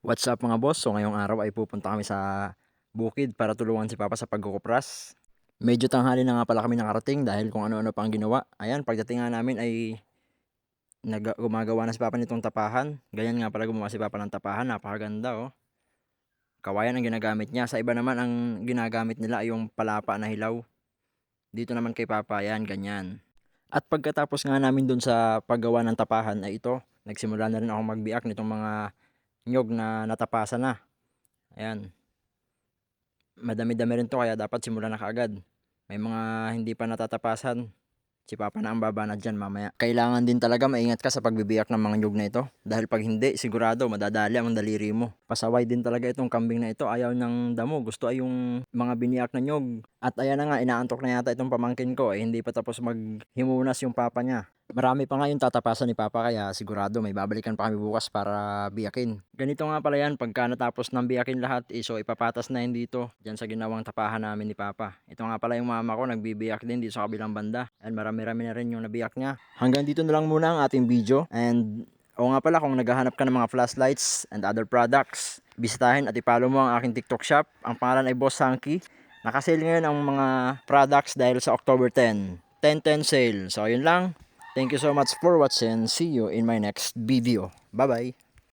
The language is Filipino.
What's up mga boss? So ngayong araw ay pupunta kami sa bukid para tulungan si Papa sa pagkukupras. Medyo tanghali na nga pala kami nakarating dahil kung ano-ano pa ang ginawa. Ayan, pagdating nga namin ay gumagawa na si Papa nitong tapahan. Ganyan nga pala gumawa si Papa ng tapahan, napakaganda oh. Kawayan ang ginagamit niya. Sa iba naman ang ginagamit nila ay yung palapa na hilaw. Dito naman kay Papa, ayan, ganyan. At pagkatapos nga namin dun sa paggawa ng tapahan ay ito, nagsimula na rin ako magbiak nitong mga nyog na natapasan na. Ayan. Madami-dami rin 'to kaya dapat simulan na kaagad. May mga hindi pa natatapasan, si Papa na ang babana diyan mamaya. Kailangan din talaga maingat ka sa pagbibiyak ng mga niyog na ito dahil 'pag hindi sigurado madadali ang daliri mo. Pasaway din talaga itong kambing na ito, ayaw ng damo, gusto ay yung mga biniyak na niyog. At ayan na nga, inaantok na yata itong pamangkin ko, eh, hindi pa tapos maghimunas yung papa niya. Marami pa nga yung tatapasan ni Papa kaya sigurado may babalikan pa kami bukas para biyakin. Ganito nga pala yan, pagka natapos ng biyakin lahat, so ipapatas na yun dito, dyan sa ginawang tapahan namin ni Papa. Ito nga pala yung mama ko, nagbibiyak din dito sa kabilang banda. And marami-rami na rin yung nabiyak niya. Hanggang dito na lang muna ang ating video. And o nga pala, kung naghahanap ka ng mga flashlights and other products, bisitahin at ipalo mo ang aking TikTok shop. Ang pangalan ay Boss Hanky. Nakasale ngayon ang mga products dahil sa October 10. 10-10 sale. So yun lang. Thank you so much for watching. See you in my next video. Bye-bye.